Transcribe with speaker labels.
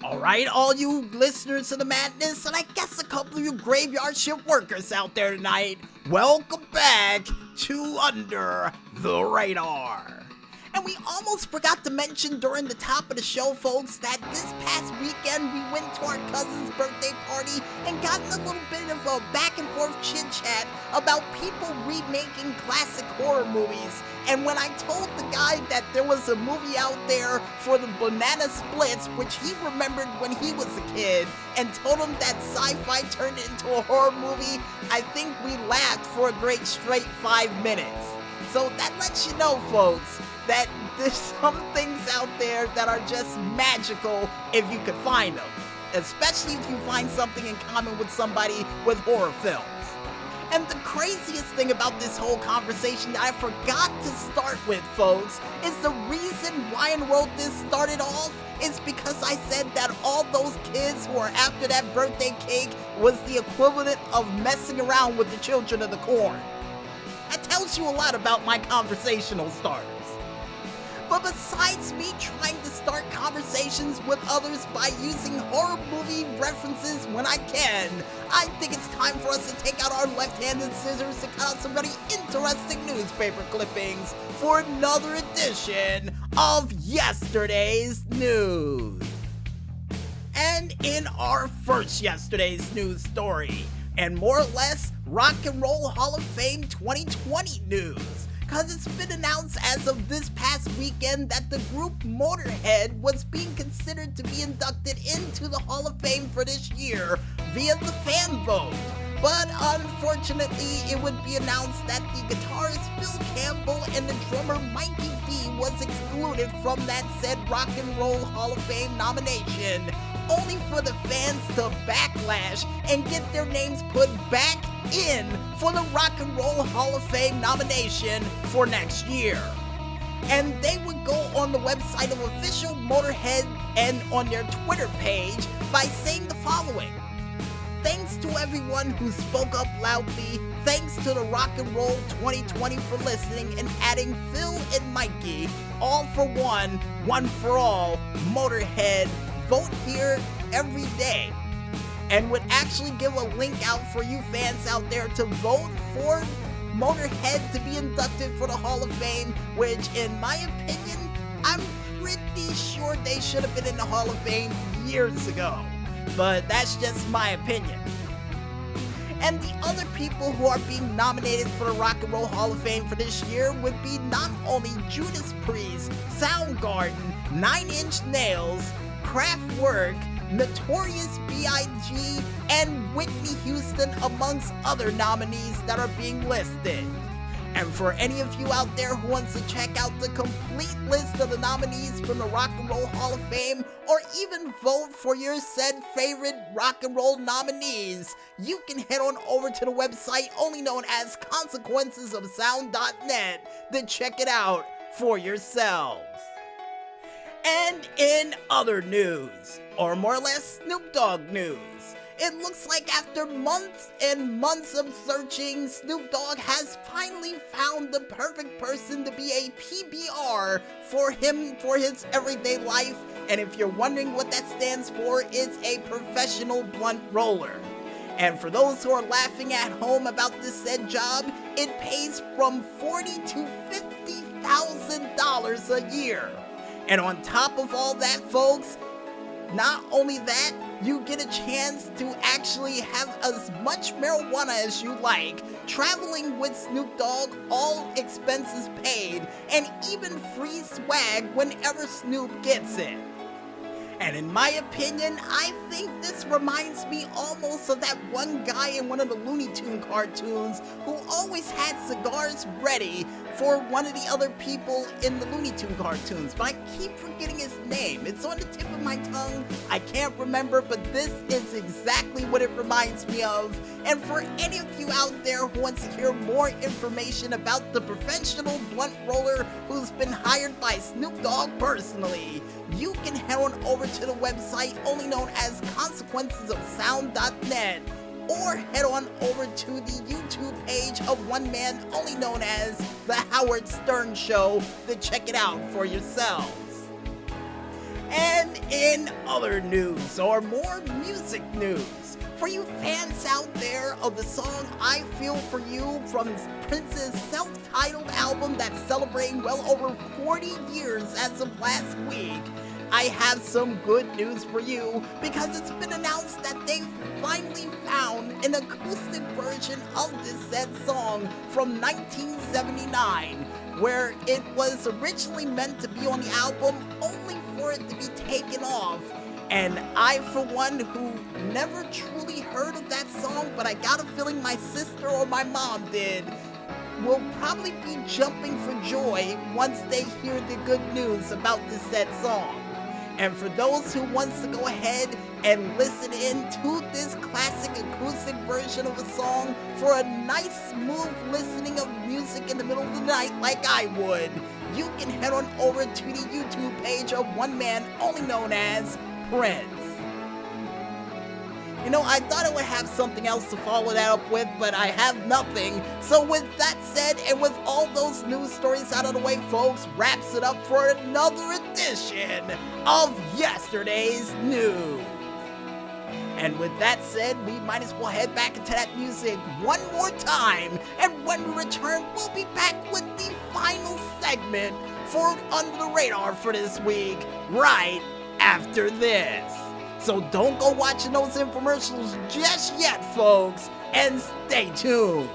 Speaker 1: Alright, all you listeners of the madness, and I guess a couple of you graveyard shift workers out there tonight, welcome back to Under the Radar. And we almost forgot to mention during the top of the show, folks, that this past weekend we went to our cousin's birthday party and got in a little bit of a back and forth chit-chat about people remaking classic horror movies. And when I told the guy that there was a movie out there for the Banana Splits, which he remembered when he was a kid, and told him that sci-fi turned into a horror movie, I think we laughed for a great straight 5 minutes. So that lets you know, folks, that there's some things out there that are just magical if you can find them. Especially if you find something in common with somebody with horror films. And the craziest thing about this whole conversation that I forgot to start with, folks, is the reason why I wrote this started off is because I said that all those kids who are after that birthday cake was the equivalent of messing around with the children of the corn. That tells you a lot about my conversational starters. But besides me trying to start conversations with others by using horror movie references when I can, I think it's time for us to take out our left-handed scissors to cut out some very interesting newspaper clippings for another edition of Yesterday's News. And in our first Yesterday's News story, and more or less Rock and Roll Hall of Fame 2020 news. Cause it's been announced as of this past weekend that the group Motorhead was being considered to be inducted into the Hall of Fame for this year via the fan vote. But unfortunately, it would be announced that the guitarist Bill Campbell and the drummer Mikey B was excluded from that said Rock and Roll Hall of Fame nomination, only for the fans to backlash and get their names put back in for the Rock and Roll Hall of Fame nomination for next year. And they would go on the website of official Motorhead and on their Twitter page by saying the following: "Thanks to everyone who spoke up loudly. Thanks to the Rock and Roll 2020 for listening and adding Phil and Mikey. All for one, one for all. Motorhead. Vote here every day." And would actually give a link out for you fans out there to vote for Motorhead to be inducted for the Hall of Fame, which in my opinion, I'm pretty sure they should have been in the Hall of Fame years ago. But that's just my opinion. And the other people who are being nominated for the Rock and Roll Hall of Fame for this year would be not only Judas Priest, Soundgarden, 9 Inch Nails, Kraftwerk, Notorious B.I.G., and Whitney Houston, amongst other nominees that are being listed. And for any of you out there who wants to check out the complete list of the nominees from the Rock and Roll Hall of Fame, or even vote for your said favorite rock and roll nominees, you can head on over to the website only known as consequencesofsound.net to check it out for yourselves. And in other news, or more or less Snoop Dogg news, it looks like after months and months of searching, Snoop Dogg has finally found the perfect person to be a PBR for him for his everyday life. And if you're wondering what that stands for, it's a professional blunt roller. And for those who are laughing at home about this said job, it pays from $40,000 to $50,000 a year. And on top of all that, folks, not only that, you get a chance to actually have as much marijuana as you like, traveling with Snoop Dogg, all expenses paid, and even free swag whenever Snoop gets it. And in my opinion, I think this reminds me almost of that one guy in one of the Looney Tune cartoons who always had cigars ready for one of the other people in the Looney Tune cartoons, but I keep forgetting his name. It's on the tip of my tongue. I can't remember, but this is exactly what it reminds me of. And for any of you out there who wants to hear more information about the professional blunt roller who's been hired by Snoop Dogg personally, you can head on over to the website only known as consequencesofsound.net, or head on over to the YouTube page of one man only known as The Howard Stern Show to check it out for yourselves. And in other news, or more music news, for you fans out there of the song I Feel For You from Prince's self-titled album that's celebrating well over 40 years as of last week, I have some good news for you because it's been announced that they've finally found an acoustic version of this said song from 1979, where it was originally meant to be on the album only for it to be taken off. And I, for one, who never truly heard of that song, but I got a feeling my sister or my mom did, will probably be jumping for joy once they hear the good news about this said song. And for those who wants to go ahead and listen in to this classic acoustic version of a song for a nice smooth listening of music in the middle of the night like I would, you can head on over to the YouTube page of one man only known as Prince. You know, I thought I would have something else to follow that up with, but I have nothing. So with that said, and with all those news stories out of the way, folks, wraps it up for another edition of Yesterday's News. And with that said, we might as well head back into that music one more time. And when we return, we'll be back with the final segment for Under the Radar for this week, right after this. So don't go watching those infomercials just yet, folks, and stay tuned.